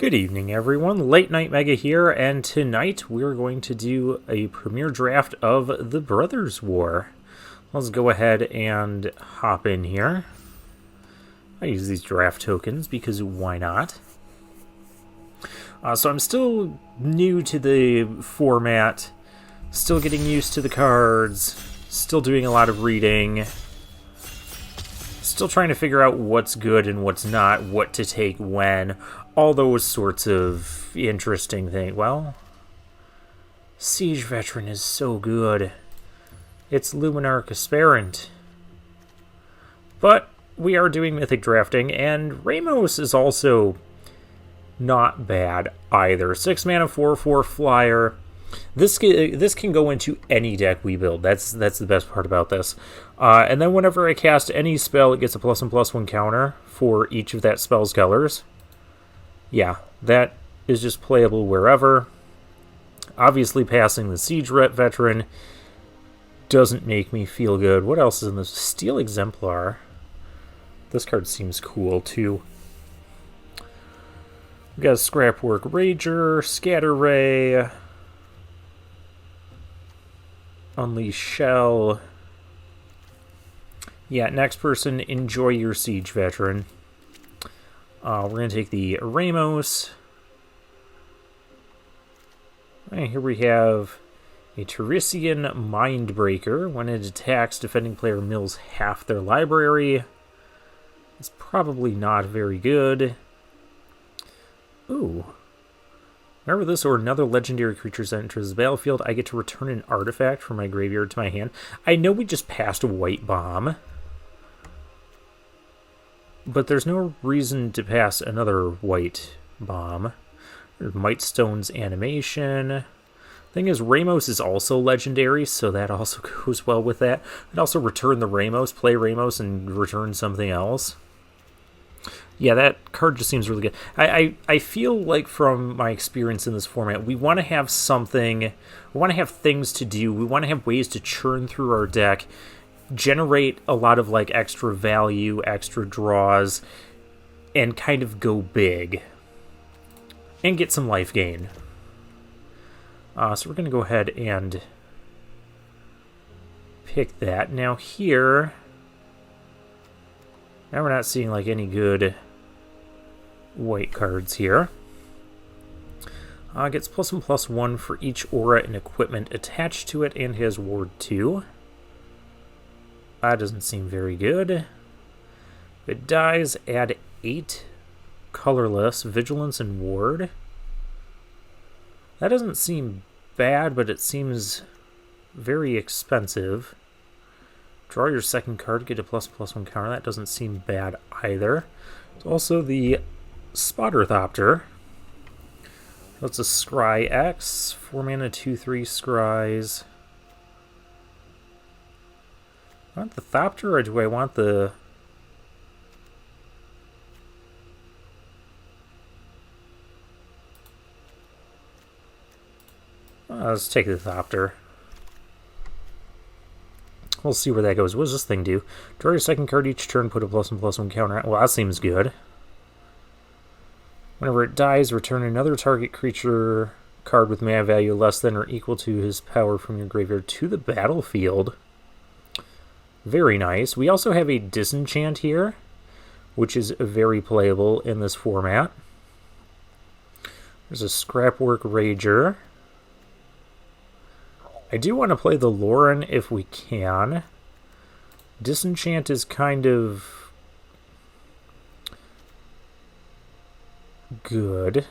Good evening, everyone. Late Night Mega here, and tonight we're going to do a premiere draft of the Brothers War. Let's go ahead and hop in here. I use these draft tokens because why not? So I'm still new to the format, still getting used to the cards, still doing a lot of reading, still trying to figure out what's good and what's not, what to take when, all those sorts of interesting things. Well, Siege Veteran is so good. It's Luminarch Aspirant. But we are doing Mythic drafting, and Ramos is also not bad either. 6 mana, 4/4 flyer. This can go into any deck we build. That's the best part about this. And then whenever I cast any spell, it gets a +1/+1 counter for each of that spell's colors. Yeah, that is just playable wherever. Obviously, passing the Siege Veteran doesn't make me feel good. What else is in this? Steel Exemplar. This card seems cool, too. We got a Scrapwork Rager, Scatter Ray, Unleash Shell. Yeah, next person, enjoy your Siege Veteran. We're going to take the Ramos. And here we have a Teresian Mindbreaker. When it attacks, defending player mills half their library. It's probably not very good. Ooh. Whenever this or another legendary creature enters the battlefield, I get to return an artifact from my graveyard to my hand. I know we just passed a White Bomb, but there's no reason to pass another White Bomb. There's Mightstone's animation. Thing is, Ramos is also legendary, so that also goes well with that. I'd also return the Ramos, play Ramos, and return something else. Yeah, that card just seems really good. I feel like from my experience in this format, we want to have something, we want to have things to do, we want to have ways to churn through our deck, generate a lot of like extra value, extra draws, and kind of go big. And get some life gain. So we're going to go ahead and pick that. Now here, now we're not seeing like any good white cards here. Gets +1/+1 for each aura and equipment attached to it, and has Ward 2. That doesn't seem very good. If it dies, add 8 colorless, vigilance, and ward. That doesn't seem bad, but it seems very expensive. Draw your second card, get a +1/+1 counter. That doesn't seem bad either. It's also the Spotterthopter. That's a Scry X. 4 mana, 2/3 Scries. I want the Thopter, or do I want the... let's take the Thopter. We'll see where that goes. What does this thing do? Draw your second card each turn, put a +1/+1 counter. Well, that seems good. Whenever it dies, return another target creature card with mana value less than or equal to his power from your graveyard to the battlefield. Very nice. We also have a Disenchant here, which is very playable in this format. There's a Scrapwork Rager. I do want to play the Lauren if we can. Disenchant is kind of good.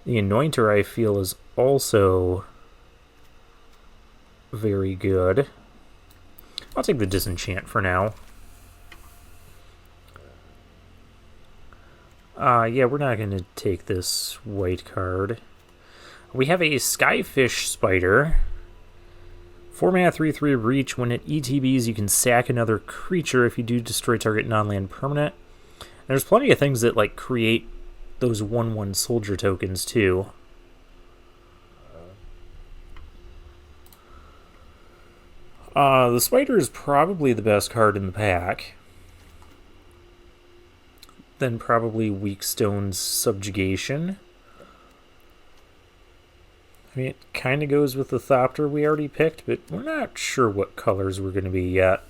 The Anointer, I feel, is also very good. I'll take the Disenchant for now. Yeah, we're not going to take this white card. We have a Skyfish Spider. 4 mana, 3/3 reach. When it ETBs, you can sack another creature. If you do, destroy target non-land permanent. And there's plenty of things that like create those 1/1 soldier tokens too. The Spider is probably the best card in the pack. Then probably Weakstone's Subjugation. I mean, it kind of goes with the Thopter we already picked, but we're not sure what colors we're going to be yet.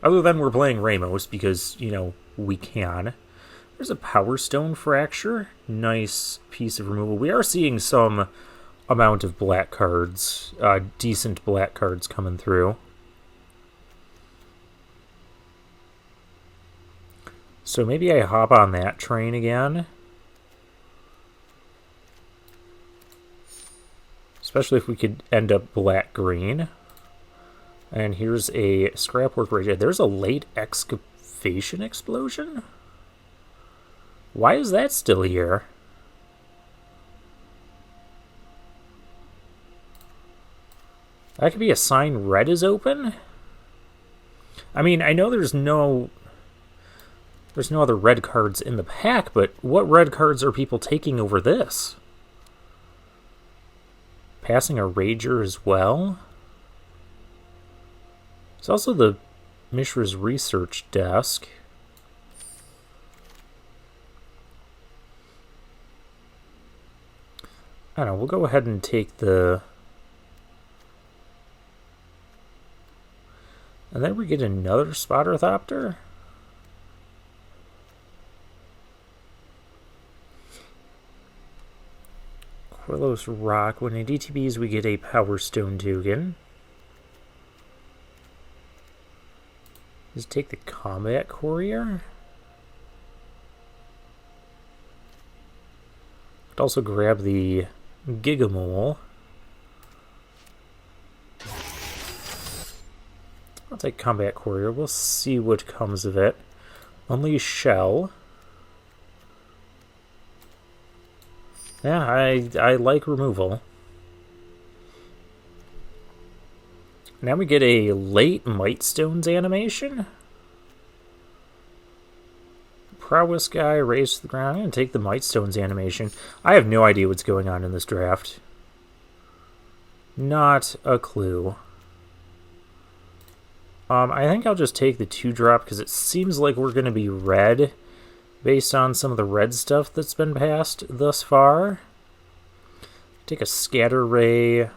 Other than we're playing Ramos because, you know, we can. There's a Power Stone Fracture. Nice piece of removal. We are seeing some amount of black cards, decent black cards coming through. So maybe I hop on that train again. Especially if we could end up black-green. And here's a Scrapwork right here. There's a late Excavation Explosion? Why is that still here? That could be a sign red is open? I mean, I know there's no other red cards in the pack, but what red cards are people taking over this? Passing a Rager as well? It's also the Mishra's Research Desk. I don't know, we'll go ahead and take the... And then we get another Spotter Thopter? Corlos Rock. When it DTBs, we get a Power Stone Token. Just take the Combat Courier. Could also grab the Gigamole. I'll take Combat Courier. We'll see what comes of it. Unleash Shell. Yeah, I like removal. Now we get a late Mightstones animation. Prowess guy raised to the ground. I'm going to take the Mightstones animation. I have no idea what's going on in this draft. Not a clue. I think I'll just take the 2-drop because it seems like we're going to be red based on some of the red stuff that's been passed thus far. Take a Scatter Ray,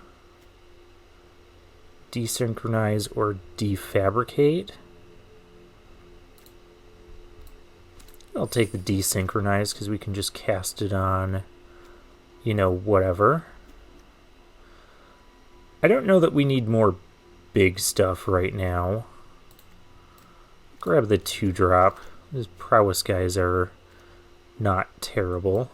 Desynchronize, or Defabricate. I'll take the Desynchronize because we can just cast it on, you know, whatever. I don't know that we need more big stuff right now. Grab the 2-drop. These Prowess guys are not terrible.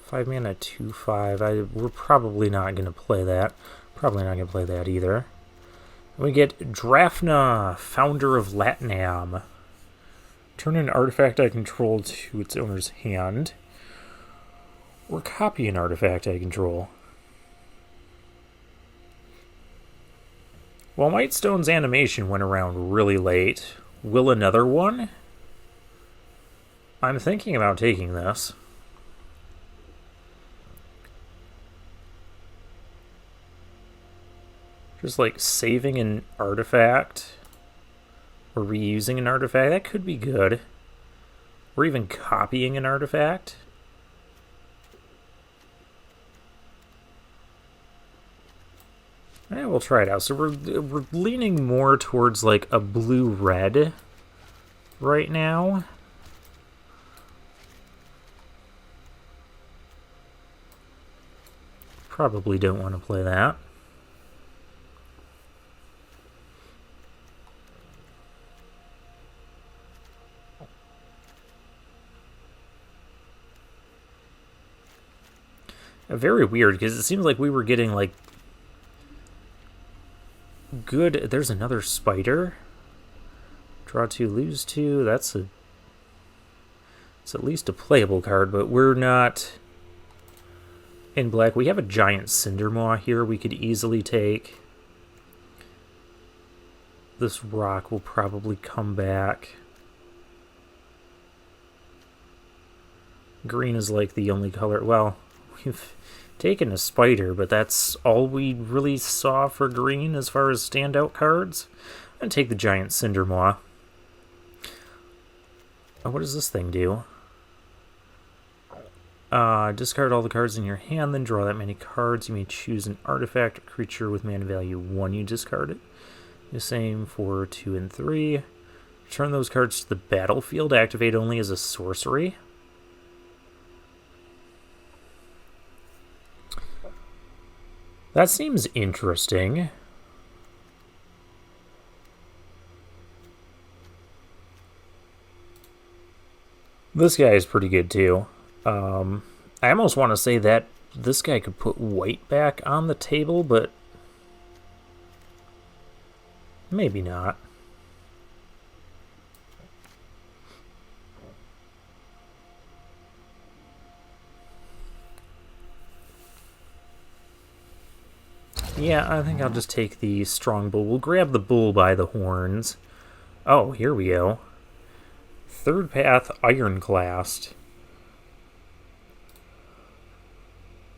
5 mana, 2/5. We're probably not going to play that. Probably not going to play that either. And we get Drafna, Founder of Latnam. Turn an artifact I control to its owner's hand. Or copy an artifact I control. Well, Mightstone's animation went around really late. Will another one? I'm thinking about taking this. Just like saving an artifact or reusing an artifact, that could be good. Or even copying an artifact. Yeah, we'll try it out. So we're leaning more towards like a blue-red right now. Probably don't want to play that. Very weird, because it seems like we were getting like good. There's another spider. Draw 2, lose 2. It's at least a playable card, but we're not in black. We have a giant Cindermaw here we could easily take. This rock will probably come back. Green is like the only color. Well, we've taken a spider, but that's all we really saw for green as far as standout cards. I'm going to take the giant Cindermaw. Oh, what does this thing do? Discard all the cards in your hand, then draw that many cards. You may choose an artifact or creature with mana value 1 you discarded. The same for 2 and 3. Return those cards to the battlefield. Activate only as a sorcery. That seems interesting. This guy is pretty good too. I almost want to say that this guy could put white back on the table, but maybe not. Yeah, I think I'll just take the strong bull. We'll grab the bull by the horns. Oh, here we go. Third path, Ironclast.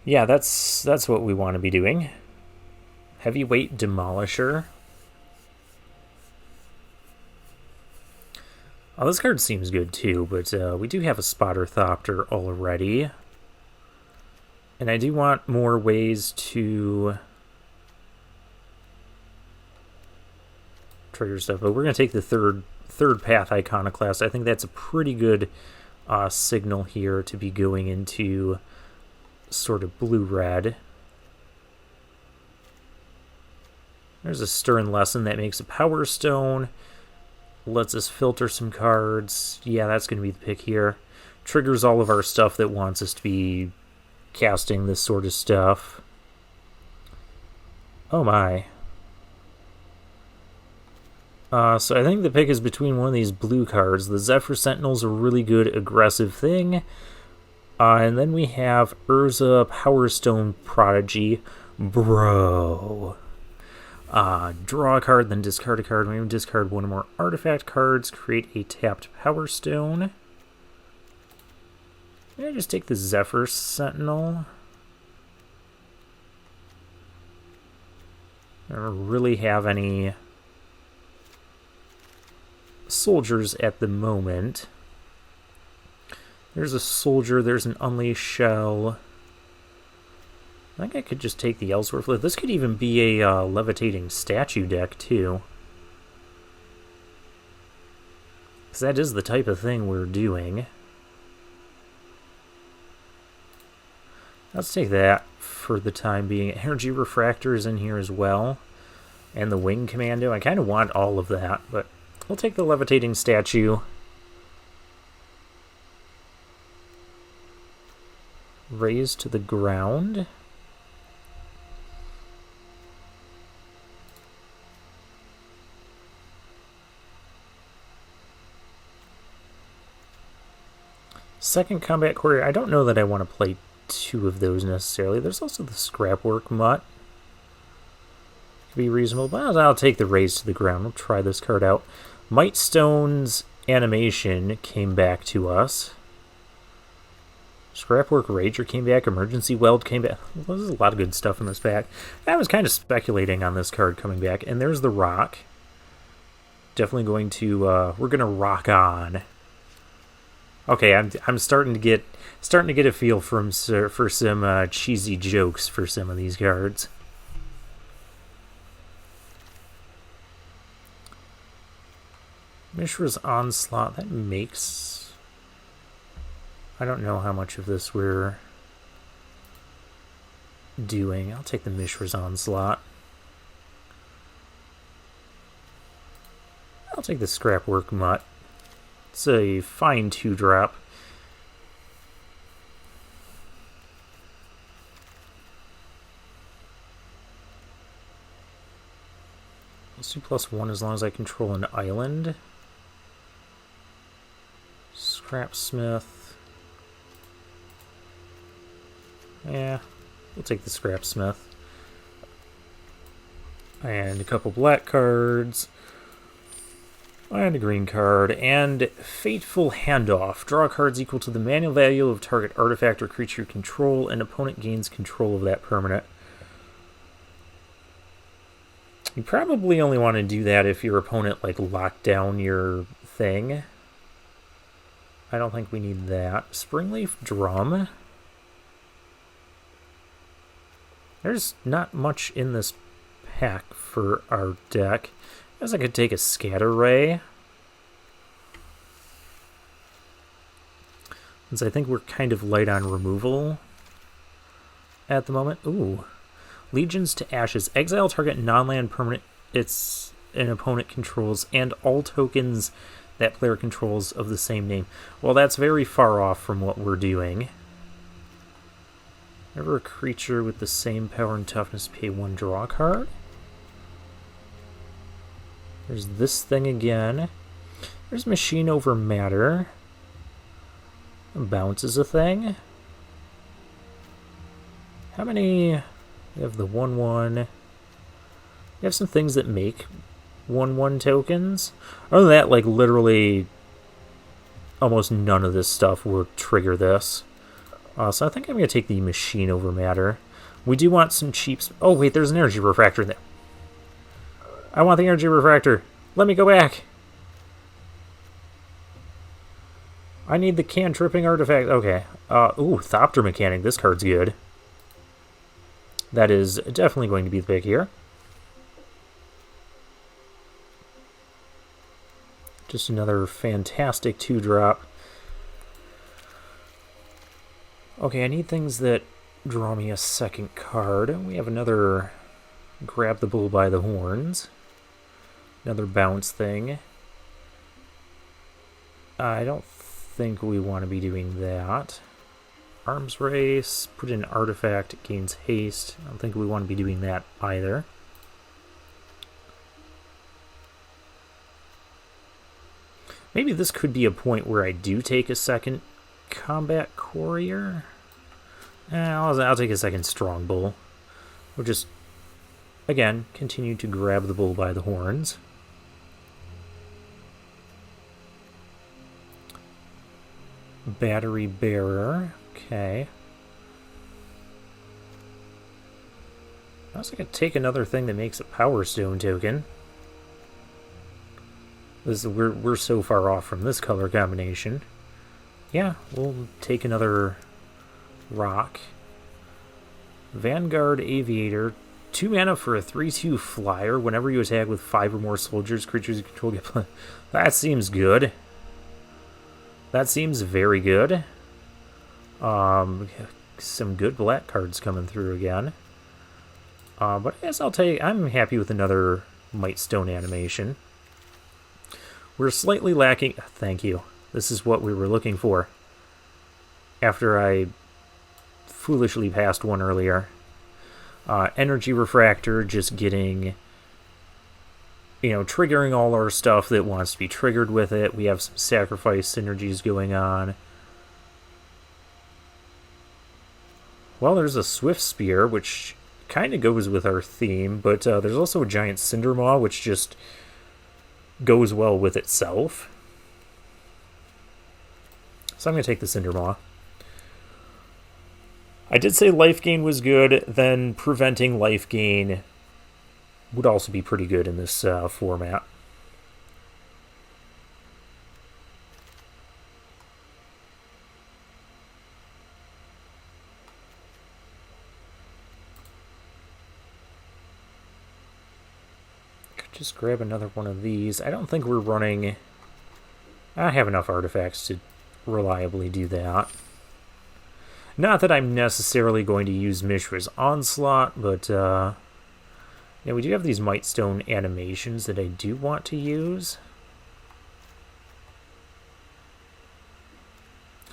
Yeah, that's what we want to be doing. Heavyweight Demolisher. Oh, this card seems good too, but we do have a Spotter Thopter already. And I do want more ways to trigger stuff, but we're going to take the third path Iconoclast. I think that's a pretty good signal here to be going into sort of blue-red. There's a Stern Lesson that makes a Power Stone. Lets us filter some cards. Yeah, that's going to be the pick here. Triggers all of our stuff that wants us to be casting this sort of stuff. Oh my. So I think the pick is between one of these blue cards. The Zephyr Sentinel's a really good aggressive thing. And then we have Urza Power Stone Prodigy. Bro. Draw a card, then discard a card. Maybe discard one or more artifact cards. Create a tapped Power Stone. Maybe I just take the Zephyr Sentinel. I don't really have any soldiers at the moment. There's a soldier, there's an Unleashed Shell. I think I could just take the Ellsworth Lift. This could even be a levitating statue deck too. Because that is the type of thing we're doing. Let's take that for the time being. Energy Refractor is in here as well. And the Wing Commando. I kind of want all of that, but we'll take the levitating statue. Raise to the ground. Second Combat Courier. I don't know that I want to play two of those necessarily. There's also the Scrapwork Mutt. Could be reasonable, but I'll take the Raise to the ground. We'll try this card out. Might Stone's animation came back to us. Scrapwork Rager came back. Emergency Weld came back. Well, there's a lot of good stuff in this pack. I was kind of speculating on this card coming back. And there's the Rock. Definitely going to... we're going to rock on. Okay, I'm starting to get a feel for some cheesy jokes for some of these cards. Mishra's Onslaught, that makes... I don't know how much of this we're doing. I'll take the Mishra's Onslaught. I'll take the Scrapwork Mutt. It's a fine 2-drop. Let's do +1 as long as I control an island. Scrapsmith. Yeah, we'll take the Scrapsmith. And a couple black cards. And a green card. And Fateful Handoff. Draw cards equal to the manual value of target artifact or creature you control, and opponent gains control of that permanent. You probably only want to do that if your opponent, like, locked down your thing. I don't think we need that. Springleaf Drum. There's not much in this pack for our deck. I guess I could take a Scatter Ray. Since I think we're kind of light on removal at the moment. Ooh. Legions to Ashes. Exile target non-land permanent an opponent controls and all tokens that player controls of the same name. Well, that's very far off from what we're doing. Whenever a creature with the same power and toughness pay 1 draw card. There's this thing again. There's Machine Over Matter. Bounce is a thing. How many... We have the 1/1. We have some things that make 1/1 tokens. Other than that, like, literally almost none of this stuff will trigger this. So I think I'm going to take the Machine Over Matter. We do want some cheap... Oh, wait, there's an Energy Refractor in there. I want the Energy Refractor. Let me go back. I need the Cantripping Artifact. Okay. Ooh, Thopter Mechanic. This card's good. That is definitely going to be the pick here. Just another fantastic 2-drop. Okay, I need things that draw me a second card. We have another Grab the Bull by the Horns. Another bounce thing. I don't think we want to be doing that. Arms Race, put in Artifact, it gains haste. I don't think we want to be doing that either. Maybe this could be a point where I do take a second Combat Courier. I'll take a second Strong Bull. We'll just, again, continue to grab the bull by the horns. Battery Bearer. Okay. I also could take another thing that makes a Power Stone token. We're so far off from this color combination. Yeah, we'll take another rock. Vanguard Aviator. 2 mana for a 3/2 flyer. Whenever you attack with 5 or more soldiers, creatures you control get... That seems good. That seems very good. Some good black cards coming through again. But I guess I'm happy with another Mightstone animation. We're slightly lacking... Thank you. This is what we were looking for. After I foolishly passed one earlier. Energy Refractor, just getting... triggering all our stuff that wants to be triggered with it. We have some sacrifice synergies going on. Well, there's a Swift Spear, which kind of goes with our theme, but there's also a giant Cindermaw, which just goes well with itself. So I'm going to take the Cindermaw. I did say life gain was good, then preventing life gain would also be pretty good in this format. Could just grab another one of these. I don't think we're running... I have enough artifacts to reliably do that. Not that I'm necessarily going to use Mishra's Onslaught, but yeah, we do have these Mightstone animations that I do want to use.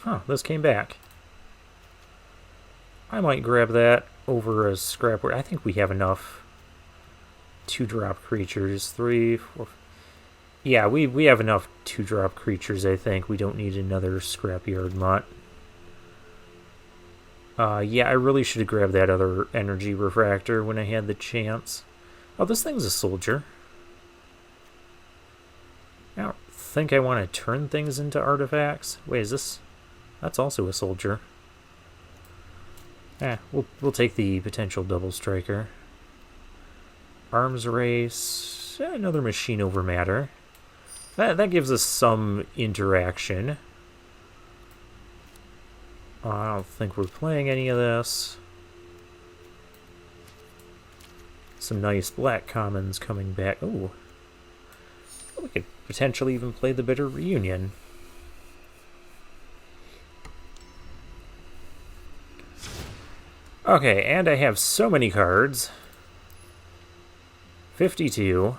Huh, this came back. I might grab that over a scrap. I think we have enough 2-drop creatures. 3, 4... Yeah, we have enough 2-drop creatures, I think. We don't need another Scrapyard Mutt. Yeah, I really should have grabbed that other Energy Refractor when I had the chance. Oh, this thing's a soldier. I don't think I want to turn things into artifacts. Wait, is this... That's also a soldier. We'll take the potential double striker. Arms Race. Another Machine Over Matter. That gives us some interaction. I don't think we're playing any of this. Some nice black commons coming back. Ooh. We could potentially even play the Bitter Reunion. Okay, and I have so many cards. 52.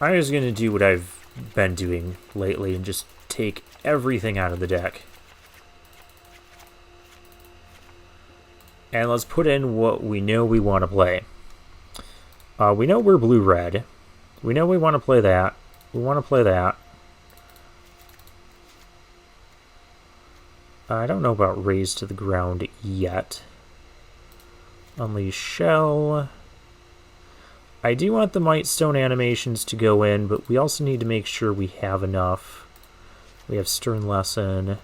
I'm just going to do what I've been doing lately and just take everything out of the deck. And let's put in what we know we want to play. We know we're blue-red. We know we want to play that. We want to play that. I don't know about Raise to the Ground yet. Unleash Shell. I do want the Mightstone animations to go in, but we also need to make sure we have enough. We have Stern Lesson.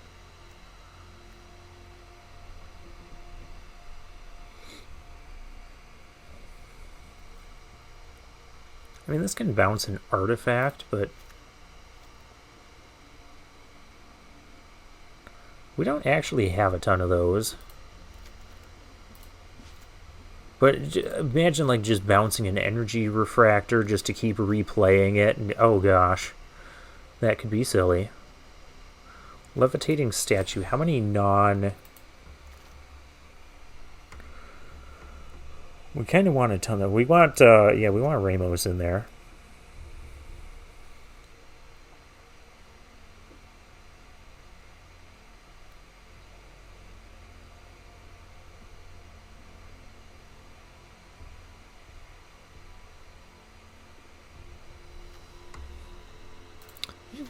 I mean, this can bounce an artifact, but we don't actually have a ton of those. But imagine like just bouncing an energy refractor just to keep replaying it, and oh gosh, that could be silly. Levitating Statue, how many non... We kind of want a ton of... We want, yeah, we want Ramos in there.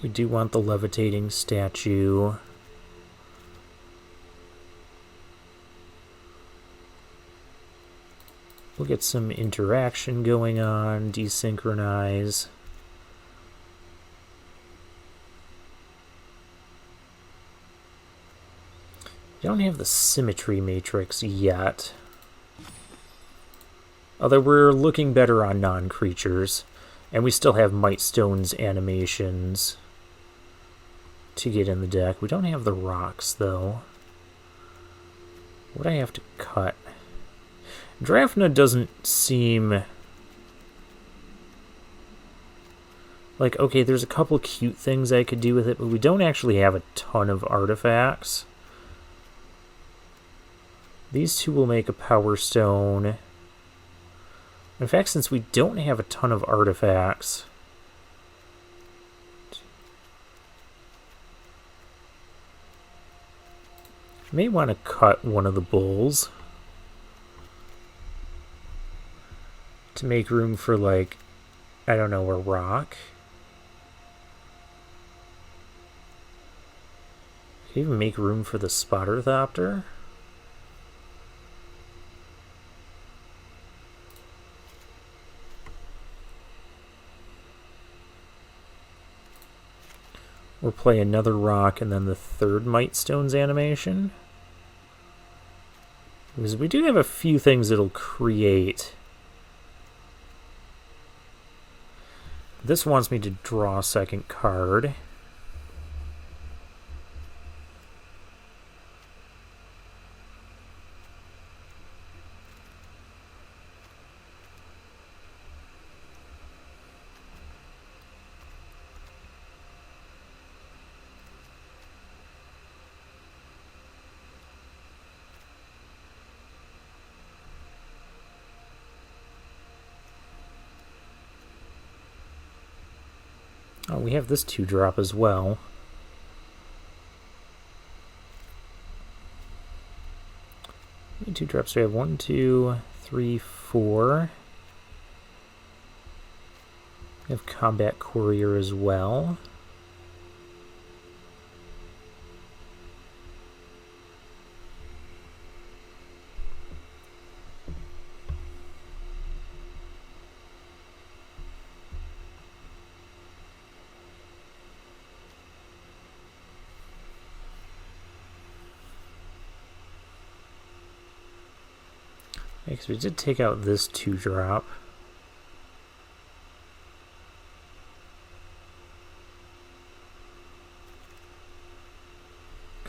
We do want the Levitating Statue. We'll get some interaction going on, desynchronize. We don't have the Symmetry Matrix yet. Although we're looking better on non-creatures. And we still have Mightstone's animations to get in the deck. We don't have the rocks, though. What do I have to cut? Drafna doesn't seem... Like, okay, there's a couple cute things I could do with it, but we don't actually have a ton of artifacts. These two will make a Power Stone. In fact, since we don't have a ton of artifacts... I may want to cut one of the bulls to make room for, like, I don't know, a rock. Could even make room for the Spotterthopter. Or play another rock and then the third Mightstone's animation. Because we do have a few things it'll create. This wants me to draw a second card. Oh, we have this 2-drop as well. How many 2-drops do we have? 1, 2, 3, 4. We have Combat Courier as well. Because we did take out this 2-drop.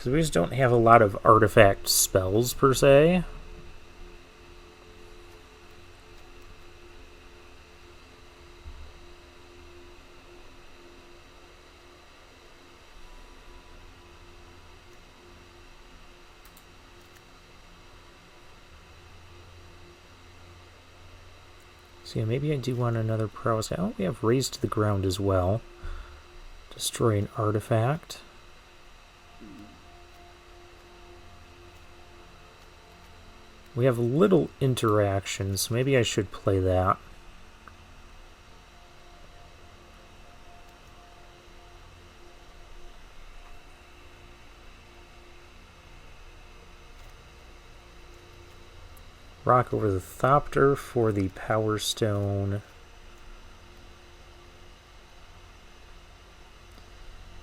Because we just don't have a lot of artifact spells, per se. So yeah, maybe I do want another prowess. Oh, we have raised to the ground as well. Destroy an artifact. We have little interaction, so maybe I should play that. Rock over the Thopter for the Power Stone.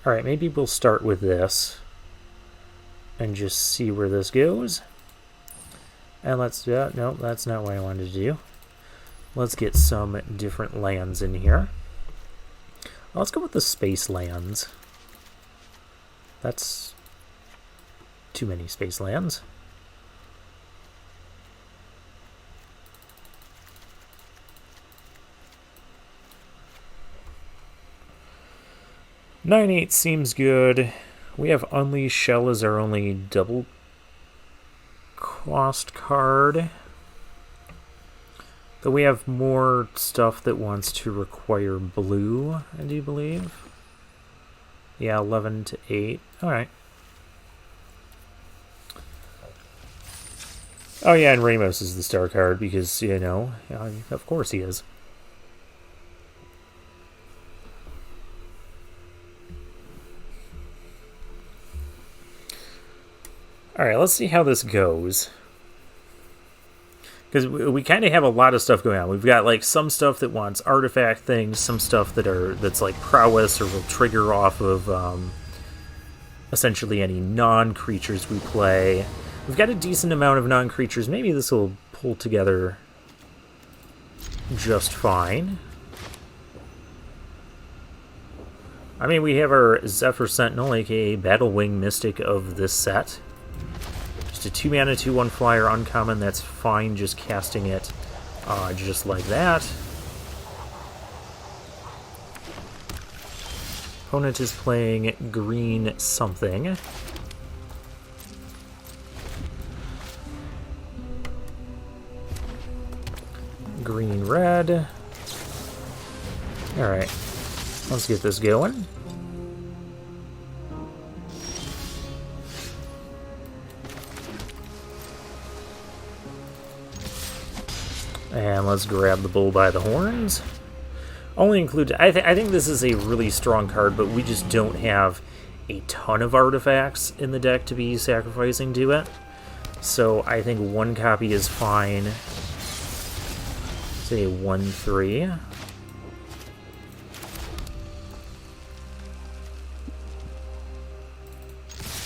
Alright, maybe we'll start with this. And just see where this goes. And let's... no, that's not what I wanted to do. Let's get some different lands in here. Let's go with the space lands. That's too many space lands. $9-8 seems good. We have Unleash Shell as our only double cost card. But we have more stuff that wants to require blue, I do believe. Yeah, 11-8. Alright. Oh yeah, and Ramos is the star card because, you know, of course he is. Alright, let's see how this goes. Because we kind of have a lot of stuff going on. We've got like some stuff that wants artifact things, some stuff that's like prowess or will trigger off of essentially any non-creatures we play. We've got a decent amount of non-creatures. Maybe this will pull together just fine. I mean, we have our Zephyr Sentinel, aka Battlewing Mystic of this set. Just a 2-mana, 2/1 flyer, uncommon, that's fine, just casting it just like that. Opponent is playing green something. Green red. Alright, let's get this going. And let's grab the bull by the horns. Only include... I think this is a really strong card, but we just don't have a ton of artifacts in the deck to be sacrificing to it. So I think one copy is fine. Say 1/3.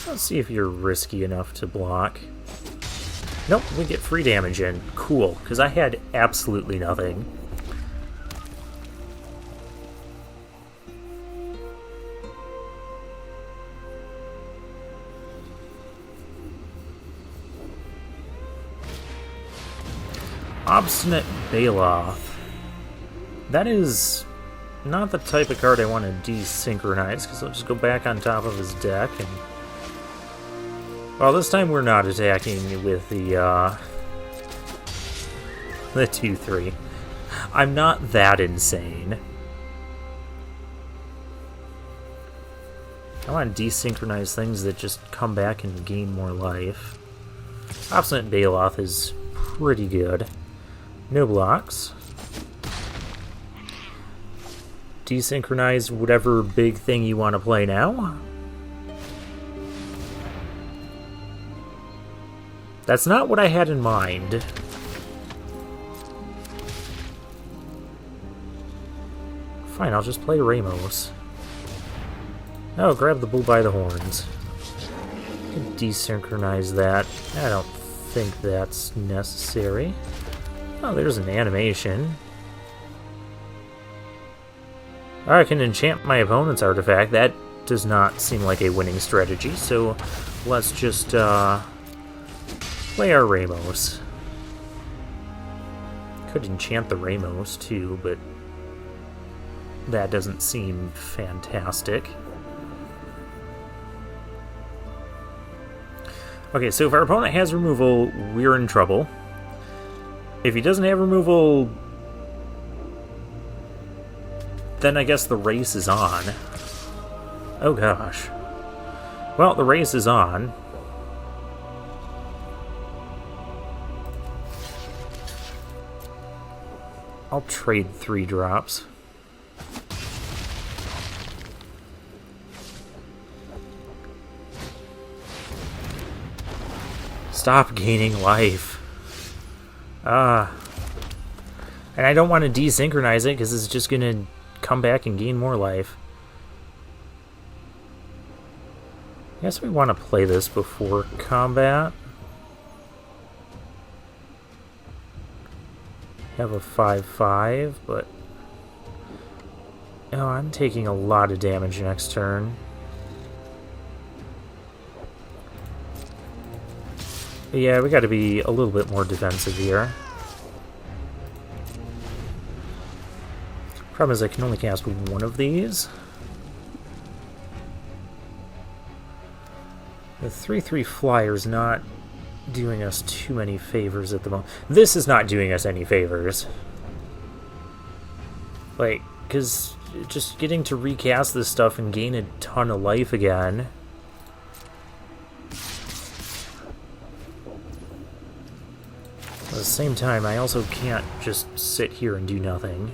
Let's see if you're risky enough to block. Nope, we get free damage in. Cool, because I had absolutely nothing. Obstinate Baloth. That is not the type of card I want to desynchronize, because I'll just go back on top of his deck and... Well, this time we're not attacking with the 2/3. I'm not that insane. I want to desynchronize things that just come back and gain more life. Obstinate Baloth is pretty good. No blocks. Desynchronize whatever big thing you want to play now. That's not what I had in mind. Fine, I'll just play Ramos. Oh, grab the bull by the horns. I can desynchronize that. I don't think that's necessary. Oh, there's an animation. Oh, I can enchant my opponent's artifact. That does not seem like a winning strategy, so let's just play our Ramos. Could enchant the Ramos too, but that doesn't seem fantastic. Okay, so if our opponent has removal, we're in trouble. If he doesn't have removal, then I guess the race is on. Oh gosh. Well, the race is on. I'll trade 3 drops. Stop gaining life. And I don't want to desynchronize it because it's just going to come back and gain more life. I guess we want to play this before combat. Have a 5/5, but oh, I'm taking a lot of damage next turn. Yeah, we got to be a little bit more defensive here. Problem is I can only cast one of these. The 3/3 flyer's not doing us too many favors at the moment. This is not doing us any favors. Like, because just getting to recast this stuff and gain a ton of life again. At the same time, I also can't just sit here and do nothing.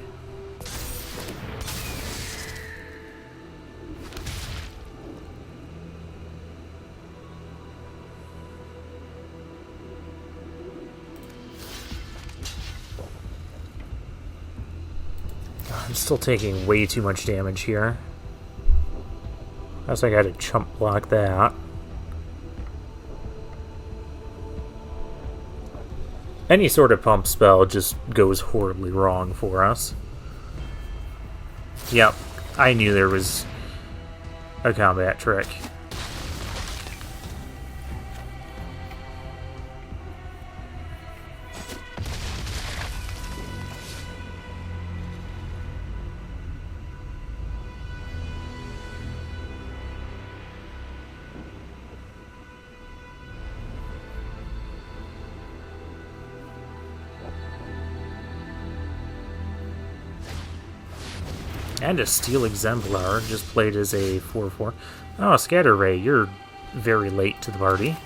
I'm still taking way too much damage here. Guess I gotta chump block that. Any sort of pump spell just goes horribly wrong for us. Yep, I knew there was a combat trick. And a Steel Exemplar, just played as a 4/4. Oh, Scatter Ray, you're very late to the party.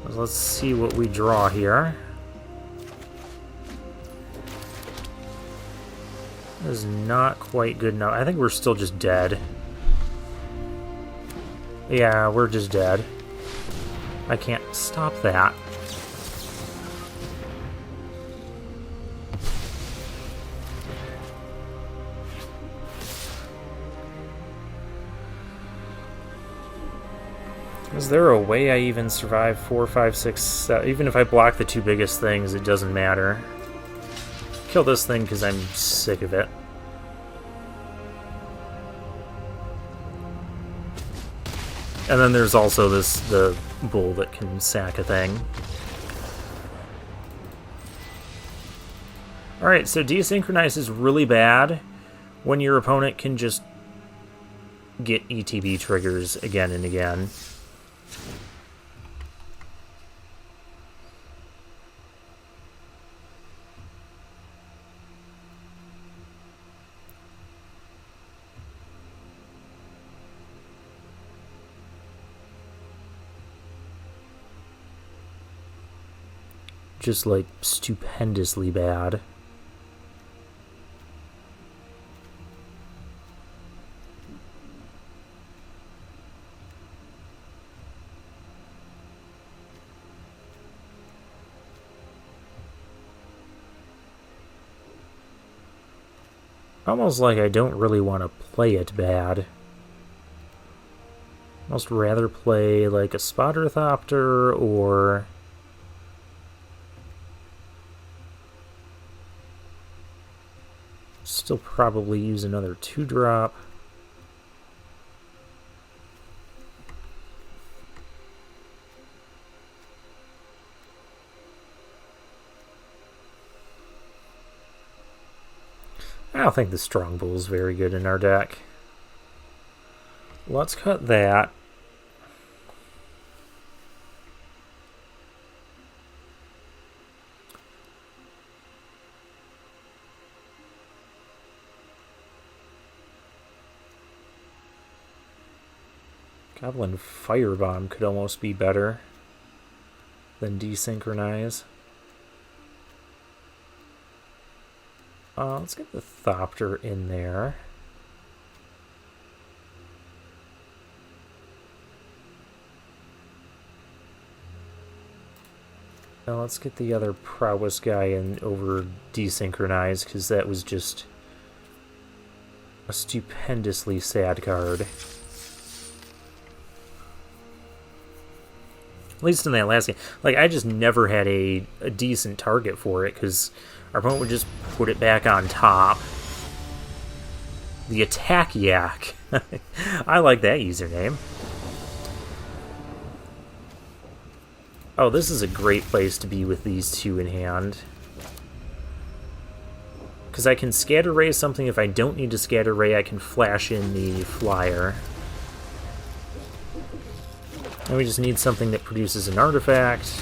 Let's see what we draw here. That is not quite good enough. I think we're still just dead. Yeah, we're just dead. I can't stop that. Is there a way I even survive 4, 5, 6, 7? Even if I block the 2 biggest things, it doesn't matter. Kill this thing because I'm sick of it. And then there's also the bull that can sack a thing. Alright, so desynchronize is really bad when your opponent can just get ETB triggers again and again. Just like stupendously bad. Almost like I don't really want to play it bad. Almost rather play like a Spotterthopter or Still probably use another 2-drop. I don't think the Strongbow is very good in our deck. Let's cut that. Goblin Firebomb could almost be better than Desynchronize. Let's get the Thopter in there. Now let's get the other Prowess guy in over Desynchronize, because that was just a stupendously sad card. At least in that last game. Like, I just never had a decent target for it, because our opponent would just put it back on top. The Attack Yak. I like that username. Oh, this is a great place to be with these two in hand. Because I can Scatter Ray something. If I don't need to Scatter Ray, I can flash in the Flyer. And we just need something that produces an artifact.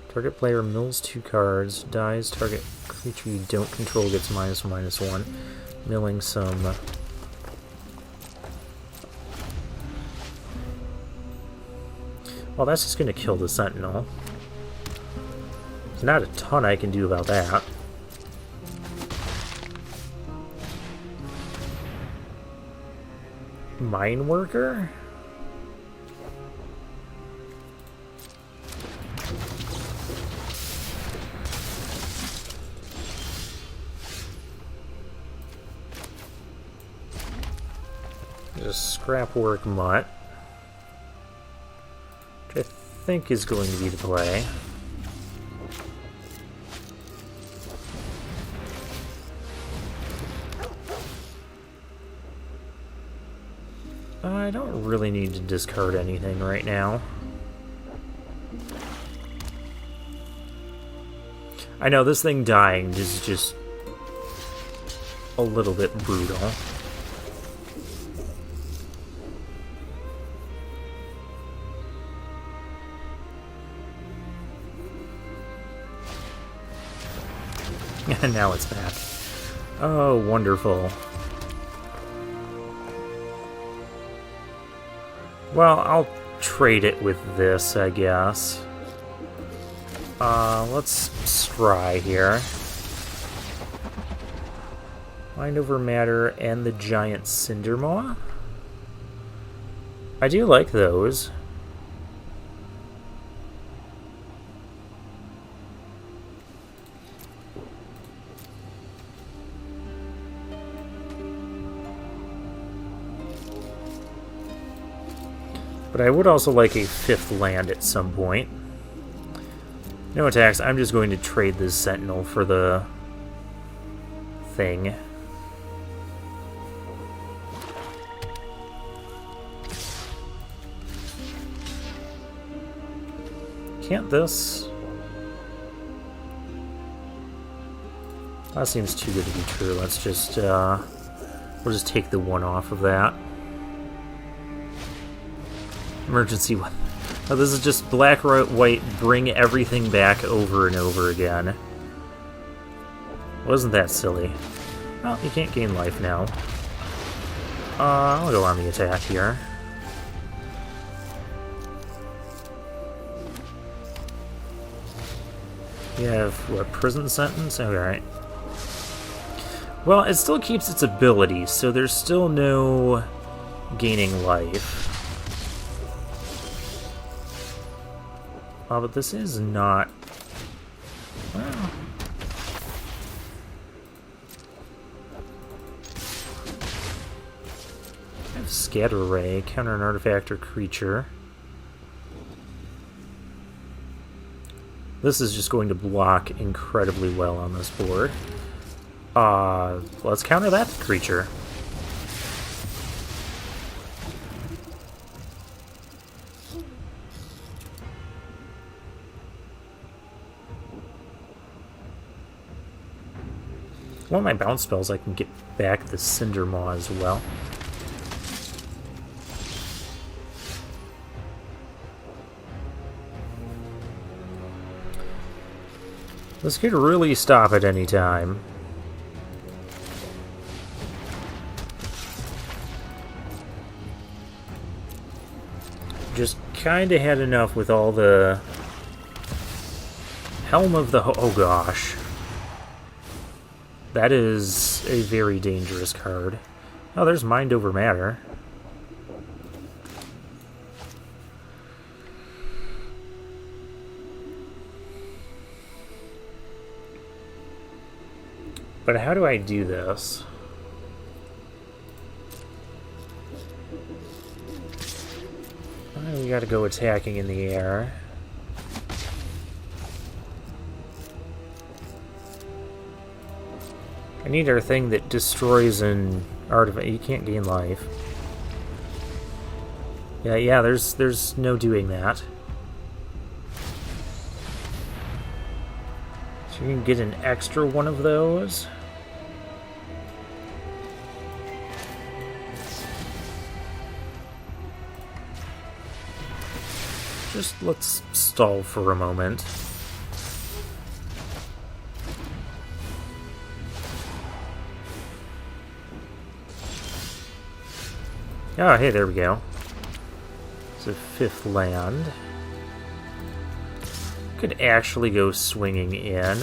Target player mills 2 cards, dies. Target creature you don't control gets -1/-1. Milling some. Well, that's just going to kill the Sentinel. There's not a ton I can do about that. Mine Worker? Just Scrapwork Mutt, which I think is going to be the play. I don't really need to discard anything right now. I know this thing dying is just a little bit brutal. And now it's back. Oh, wonderful. Well, I'll trade it with this, I guess. Let's scry here. Mind over Matter and the Giant Cindermaw. I do like those. But I would also like a 5th land at some point. No attacks. I'm just going to trade this Sentinel for the thing. Can't this? That seems too good to be true. Let's just, we'll just take the 1 off of that. Emergency one. Oh, this is just black, white, bring everything back over and over again. Wasn't that silly? Well, you can't gain life now. I'll go on the attack here. You have, what, prison sentence? Alright. Well, it still keeps its ability, so there's still no gaining life. But this is not... Well... I have Scatter Ray, counter an artifact or creature. This is just going to block incredibly well on this board. Let's counter that creature. One of my bounce spells, I can get back the Cinder Maw as well. This could really stop at any time. Just kinda had enough with all the Helm of the oh gosh. That is a very dangerous card. Oh, there's Mind Over Matter. But how do I do this? We gotta go attacking in the air. I need our thing that destroys an artifact. You can't gain life. Yeah, there's no doing that. So you can get an extra one of those. Just let's stall for a moment. Oh, hey, there we go. It's a 5th land. Could actually go swinging in.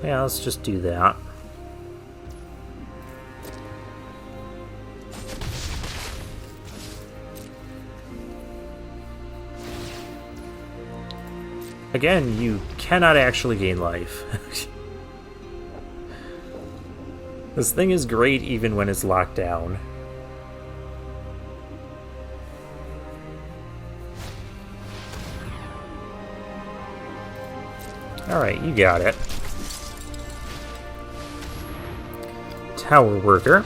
Yeah, let's just do that. Again, you cannot actually gain life. This thing is great even when it's locked down. Alright, you got it. Tower Worker.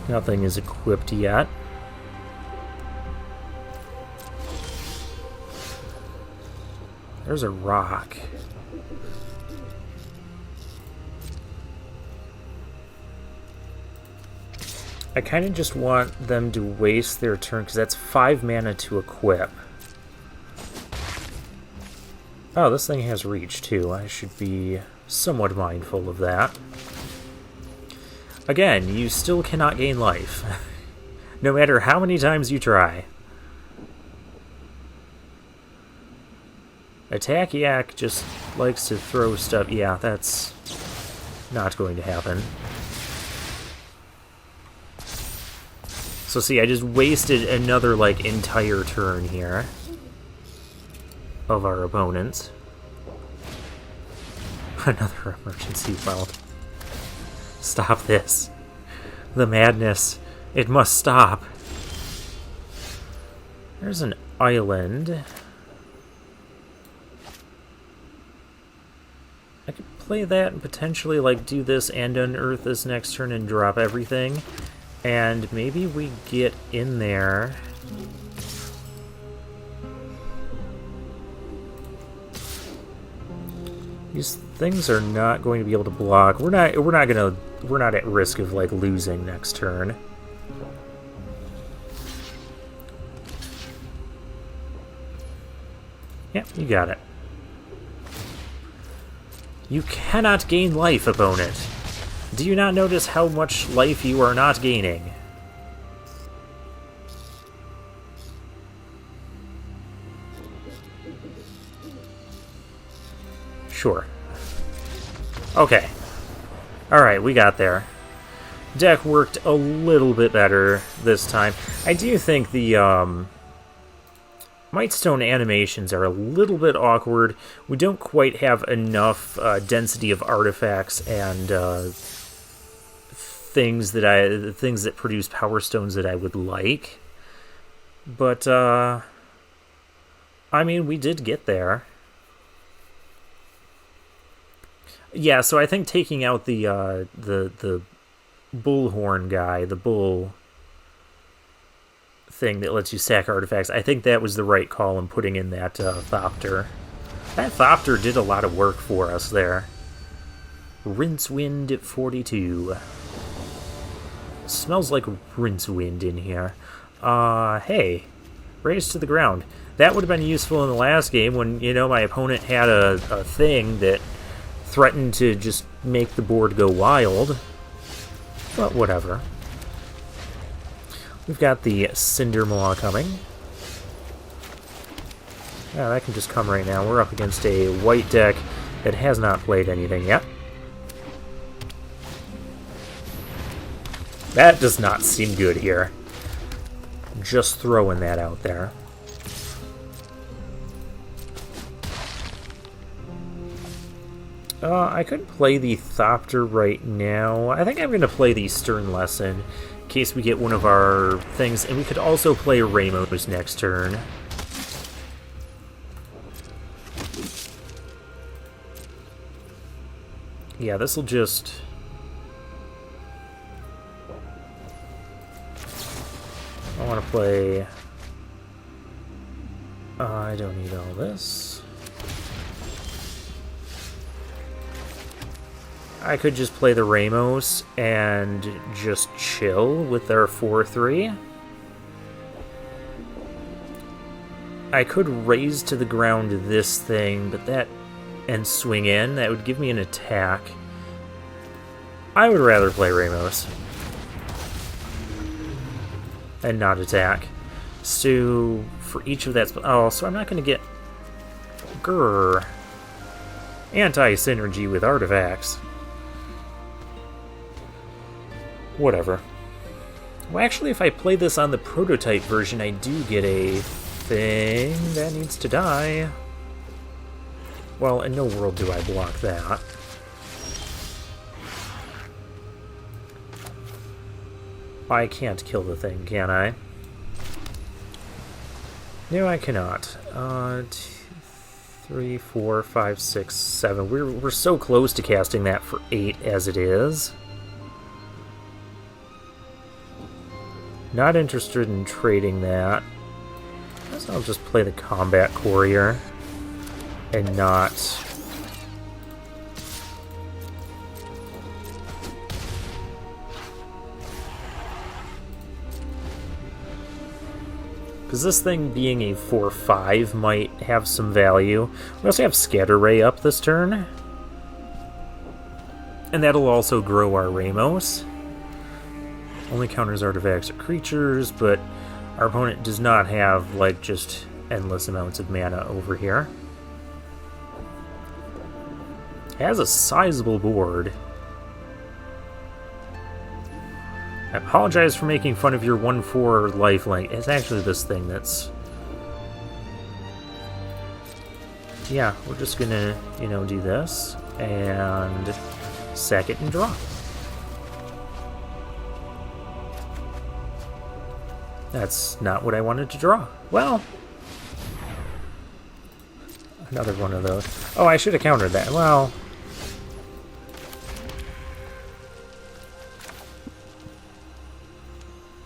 Nothing is equipped yet. There's a rock. I kind of just want them to waste their turn, because that's 5 mana to equip. Oh, this thing has reach, too. I should be somewhat mindful of that. Again, you still cannot gain life. No matter how many times you try. Attack Yak just likes to throw stuff. Yeah, that's not going to happen. So see, I just wasted another, like, entire turn here of our opponents. Another emergency weld. Stop this. The madness. It must stop. There's an island. I could play that and potentially, like, do this and unearth this next turn and drop everything. And maybe we get in there. These things are not going to be able to block. We're not at risk of, like, losing next turn. Yeah, you got it. You cannot gain life, opponent. Do you not notice how much life you are not gaining? Sure. Okay. Alright, we got there. Deck worked a little bit better this time. I do think the Mightstone animations are a little bit awkward. We don't quite have enough density of artifacts and things that produce power stones that I would like. But I mean, we did get there. Yeah, so I think taking out the bullhorn guy, the bull thing that lets you sack artifacts, I think that was the right call in putting in that Thopter. That Thopter did a lot of work for us there. Rincewind 42. Smells like Rincewind in here. Hey. Raise to the ground. That would have been useful in the last game when, you know, my opponent had a thing that threatened to just make the board go wild. But whatever. We've got the Cindermaw coming. Yeah, that can just come right now. We're up against a white deck that has not played anything yet. That does not seem good here. Just throwing that out there. I could play the Thopter right now. I think I'm going to play the Stern Lesson in case we get one of our things. And we could also play Ramos next turn. Yeah, this will just... I want to play... I don't need all this. I could just play the Ramos and just chill with our 4-3. I could raise to the ground this thing, but that... and swing in. That would give me an attack. I would rather play Ramos. And not attack. So, for each of that... Oh, so I'm not going to get... Grrr. Anti-synergy with artifacts. Whatever. Well, actually, if I play this on the prototype version, I do get a thing that needs to die. Well, in no world do I block that. I can't kill the thing, can I? No, I cannot. 2, 3, 4, 5, 6, 7. We're so close to casting that for 8 as it is. Not interested in trading that. I guess I'll just play the Combat Courier. And not... because this thing being a 4-5 might have some value. We also have Scatter Ray up this turn. And that'll also grow our Ramos. Only counters artifacts or creatures, but our opponent does not have, like, just endless amounts of mana over here. It has a sizable board. I apologize for making fun of your 1-4 lifelink. It's actually this thing that's... Yeah, we're just gonna, you know, do this. And sack it and draw. That's not what I wanted to draw. Well... Another one of those. Oh, I should have countered that. Well...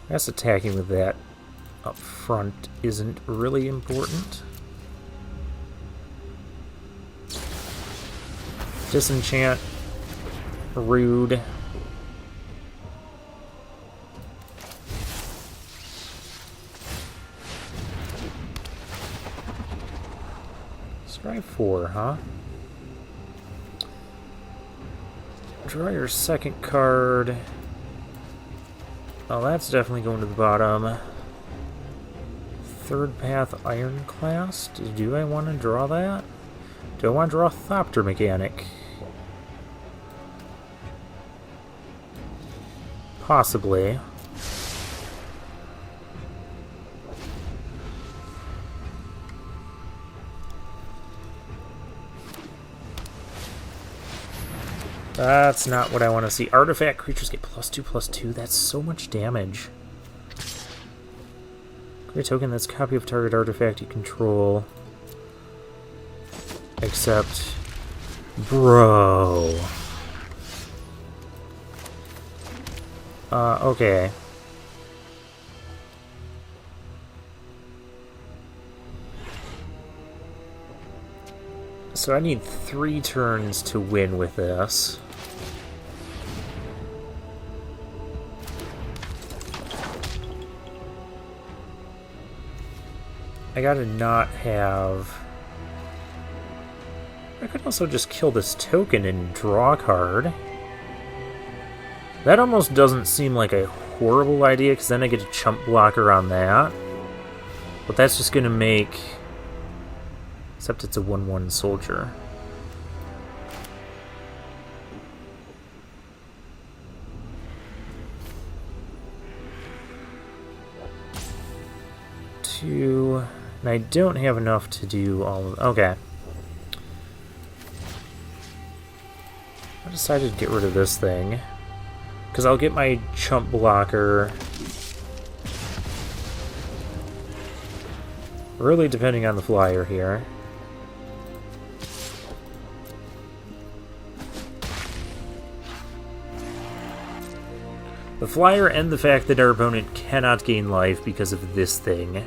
I guess attacking with that up front isn't really important. Disenchant. Rude. Strike 4, huh? Draw your second card. Oh, that's definitely going to the bottom. Third Path Ironclast. Do I want to draw that? Do I want to draw Thopter Mechanic? Possibly. That's not what I want to see. Artifact creatures get +2/+2. That's so much damage. Create a token that's a copy of target artifact you control. Except... Bro. Okay. So I need 3 turns to win with this. I gotta not have... I could also just kill this token and draw a card. That almost doesn't seem like a horrible idea, because then I get a chump blocker on that. But that's just gonna make... Except it's a 1/1 soldier. Two... And I don't have enough to do all of... Okay. I decided to get rid of this thing. Because I'll get my chump blocker... Really depending on the flyer here. The flyer and the fact that our opponent cannot gain life because of this thing.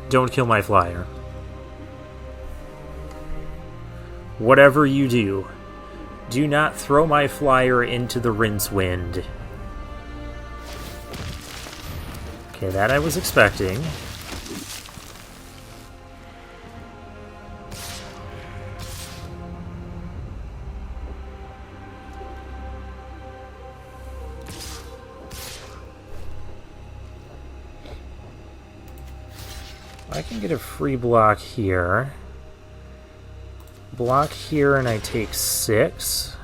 Don't kill my flyer. Whatever you do, do not throw my flyer into the rinse wind. Okay, that I was expecting. I can get a free block here. Block here and I take 6.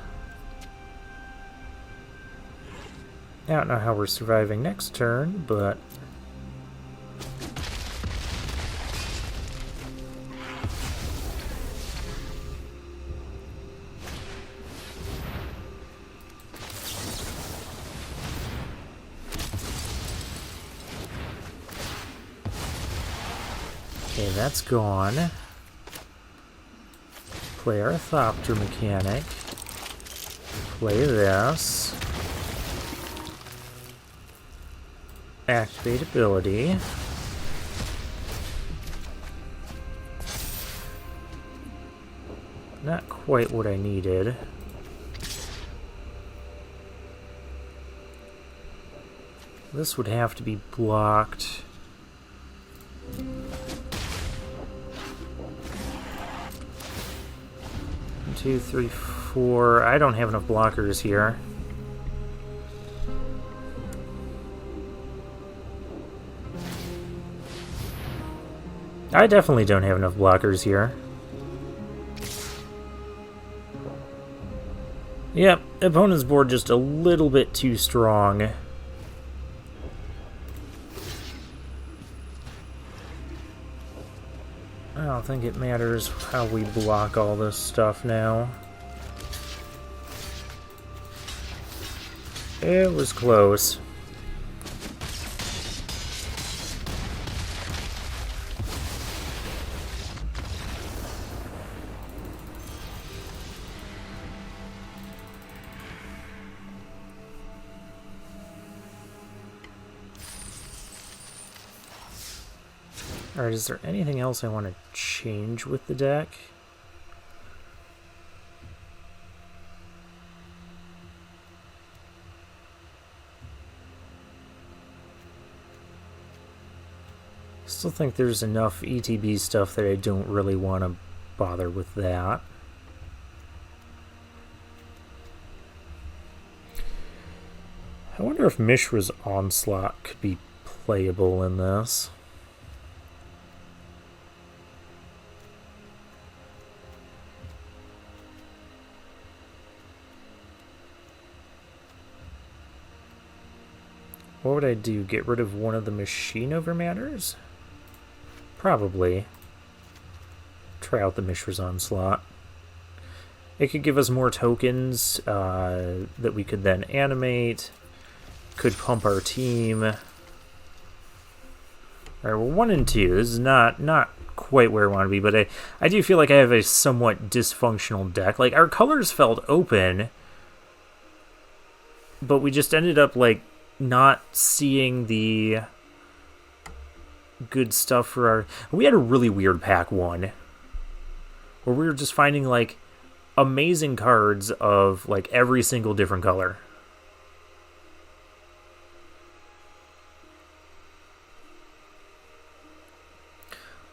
I don't know how we're surviving next turn, but... Okay, that's gone. Play our Thopter mechanic. Play this. Activate ability. Not quite what I needed. This would have to be blocked. 2, 3, 4. I don't have enough blockers here. I definitely don't have enough blockers here. Yep, opponent's board just a little bit too strong. I don't think it matters how we block all this stuff now. It was close. Alright, is there anything else I want to change with the deck? Still think there's enough ETB stuff that I don't really want to bother with that. I wonder if Mishra's Onslaught could be playable in this. What would I do? Get rid of one of the machine overmatters? Probably. try out the Mishra's Onslaught. It could give us more tokens that we could then animate. Could pump our team. Alright, well, 1 and 2. This is not quite where I want to be, but I do feel like I have a somewhat dysfunctional deck. Like, our colors felt open, but we just ended up, like, not seeing the good stuff for our... We had a really weird pack 1, where we were just finding, like, amazing cards of, like, every single different color.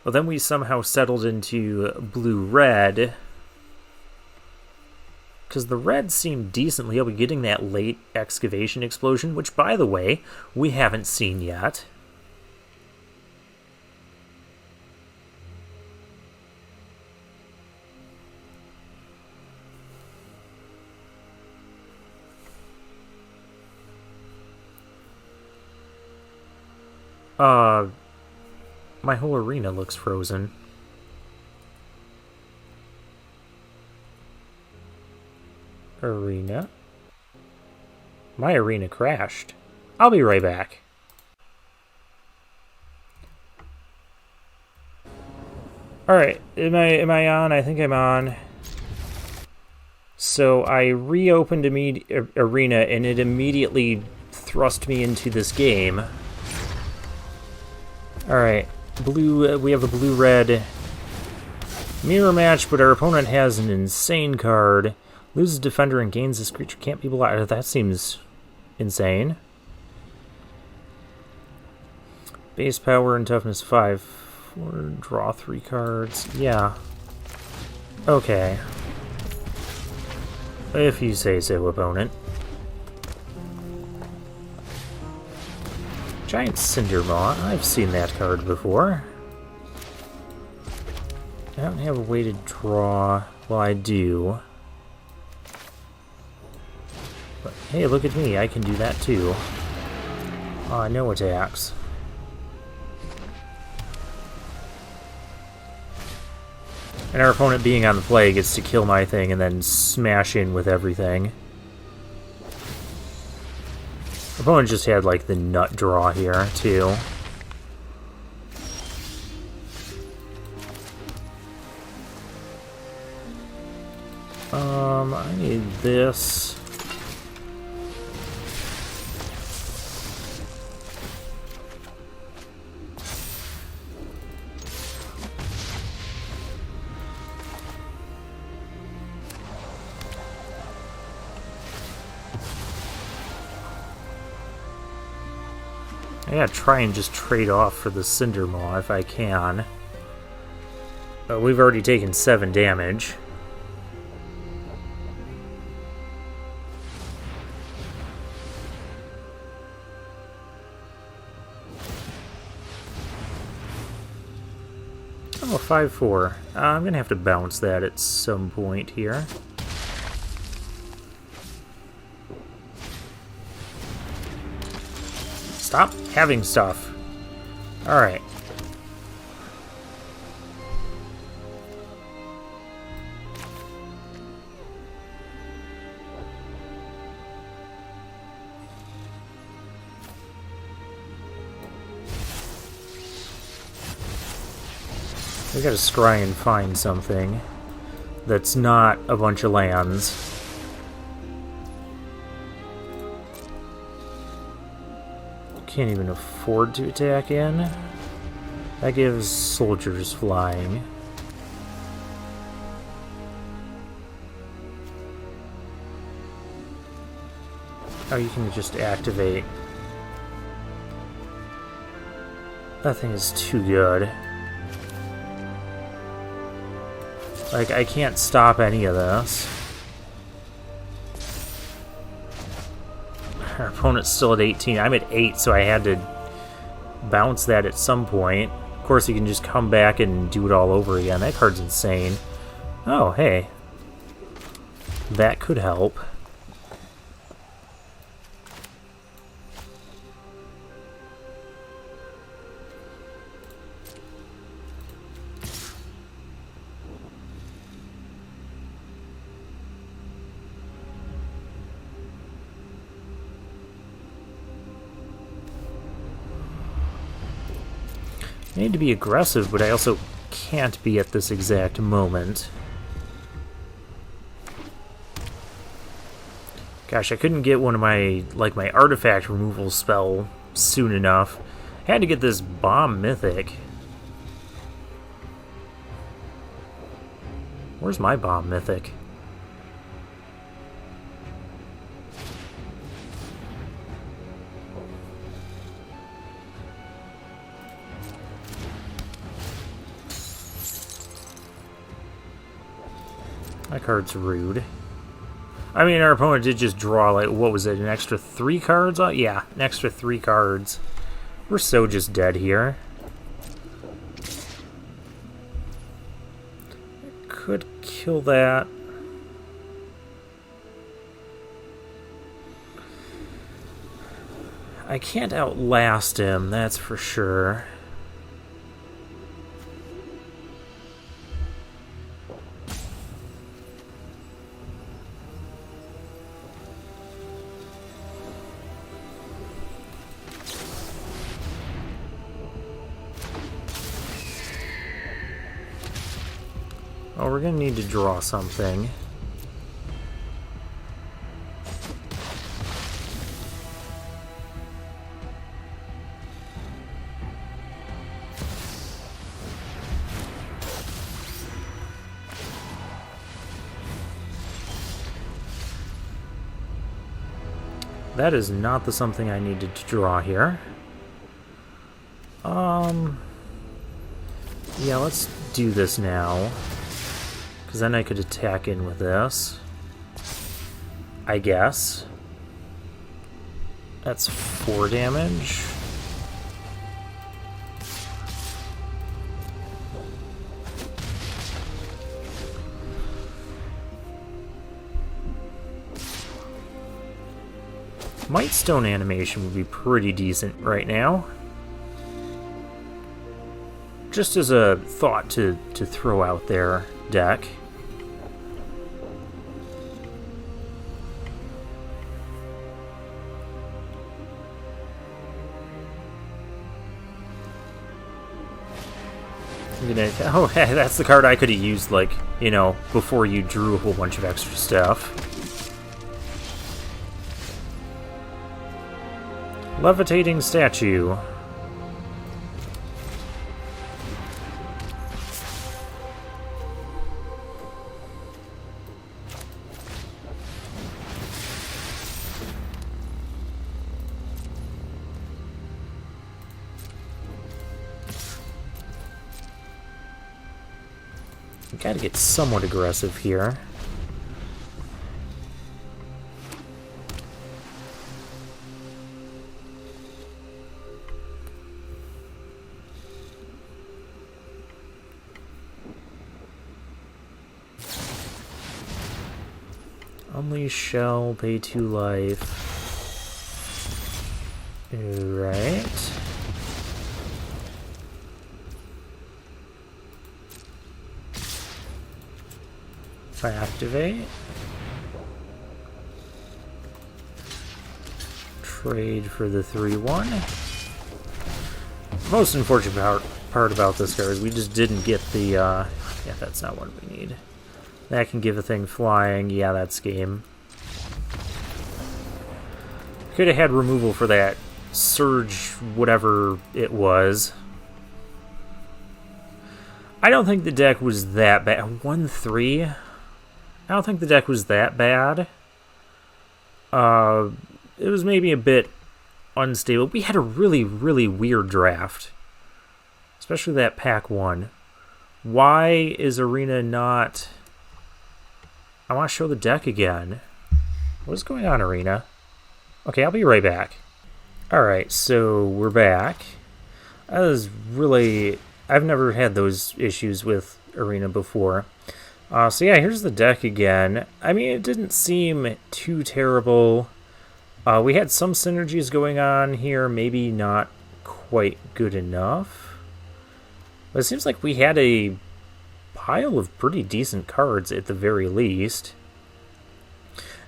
Well, then we somehow settled into blue-red, because the red seemed decently able getting that late excavation explosion, which, by the way, we haven't seen yet. My whole arena looks frozen. Arena? My arena crashed. I'll be right back. Alright, am I on? I think I'm on. So I reopened arena and it immediately thrust me into this game. Alright. Blue, we have a blue-red mirror match, but our opponent has an insane card. Loses defender and gains this creature can't be blocked. That seems insane. Base power and toughness 5. 4, draw 3 cards. Yeah. Okay. If you say so, opponent. Giant Cindermaw. I've seen that card before. I don't have a way to draw. Well, I do. But hey, look at me. I can do that too. No attacks. And our opponent being on the play gets to kill my thing and then smash in with everything. Opponent just had, like, the nut draw here, too. I need this. I gotta try and just trade off for the Cindermaw if I can. But we've already taken 7 damage. Oh, 5-4. I'm gonna have to bounce that at some point here. Stop having stuff. Alright. We gotta scry and find something that's not a bunch of lands. Can't even afford to attack in. That gives soldiers flying. Oh, you can just activate. That thing is too good. Like, I can't stop any of this. Our opponent's still at 18. I'm at 8, so I had to bounce that at some point. Of course, you can just come back and do it all over again. That card's insane. Oh, hey. That could help. I need to be aggressive, but I also can't be at this exact moment. Gosh, I couldn't get one of my, my artifact removal spell soon enough. I had to get this bomb mythic. Where's my bomb mythic? That card's rude. I mean, our opponent did just draw, what was it, an extra 3 cards? Yeah, an extra 3 cards. We're so just dead here. Could kill that. I can't outlast him, that's for sure. Oh, we're gonna need to draw something. That is not the something I needed to draw here. Yeah, let's do this now. Because then I could attack in with this. I guess. That's 4 damage. Might Stone animation would be pretty decent right now. Just as a thought to throw out there, deck. Oh, hey, that's the card I could have used, before you drew a whole bunch of extra stuff. Levitating statue. Gotta get somewhat aggressive here. Unleash shell, pay 2 life. Alright. If I activate. Trade for the 3/1. Most unfortunate part about this card is we just didn't get the, yeah, that's not what we need. That can give a thing flying. Yeah, that's game. Could have had removal for that surge, whatever it was. I don't think the deck was that bad. 1/3? I don't think the deck was that bad. It was maybe a bit unstable. We had a really, really weird draft. Especially that pack 1. Why is Arena not... I want to show the deck again. What's going on, Arena? Okay, I'll be right back. Alright, so we're back. That was really... I've never had those issues with Arena before. So yeah, here's the deck again. I mean, it didn't seem too terrible. We had some synergies going on here, maybe not quite good enough. But it seems like we had a pile of pretty decent cards at the very least.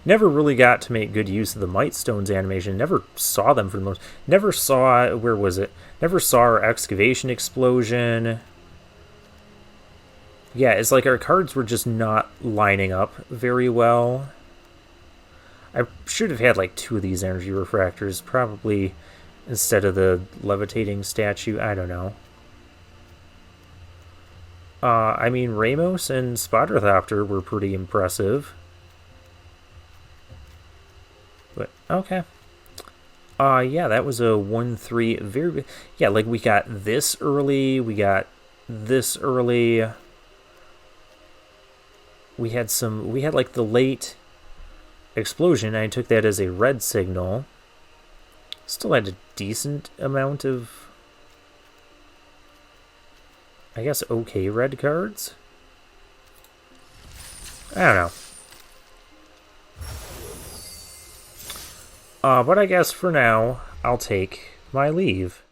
Never really got to make good use of the Might Stones animation. Never saw them for the most. Never saw, where was it? Never saw our excavation explosion. Yeah, it's like our cards were just not lining up very well. I should have had like 2 of these energy refractors, probably, instead of the levitating statue. I don't know. I mean, Ramos and Spotterthopter were pretty impressive. But, okay. Yeah, that was a 1-3. Very, yeah, like we got this early. We got this early. We had like the late explosion. I took that as a red signal. Still had a decent amount of, I guess, okay red cards. I don't know. But I guess for now, I'll take my leave.